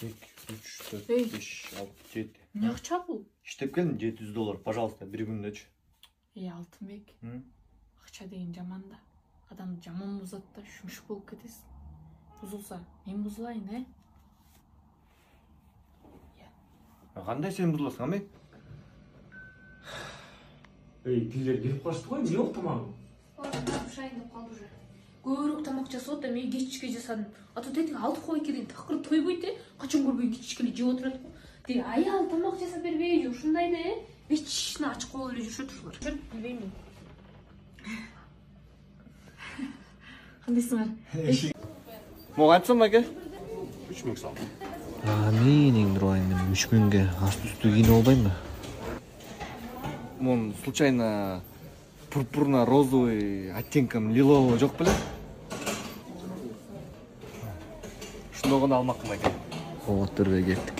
2, 3, 4, Ey. 5, 6, 7. Не акча бул? İştеп келдим $700, пожалуйста, bir күндөчү. Алтынбек. Акча деген жаман да. Адамды жаман бузат да, шумшук болуп кетесиң. Бузулса, мен бузулайын, Кандай сен бузуласың, ами? Эй, тилер келип калышты го, эмне болуп тамагың? Ушайын деп калды уже. Көбүрөөк тамак жасап да мен кечичке жасадым. А то тетиги алты кой келин такыр тойбойт, качан көрбөйүн кечичкеле жеп отурат го. Тиги аял тамак жасап бербейби, ушундай эле. Вечно ачык болуп эле жүрүшөт ушулар. Билбеймин. Кандайсыңар? Мага айтсам, аке? 3000 сом. Менин дурайым, мен 3000ге асты үстү кийинип албайм. Мон случайно пурпурно-розовый оттенком лиловый жок беле? Ушундой гана алмакмын, аке. Ооттурбай кеттик.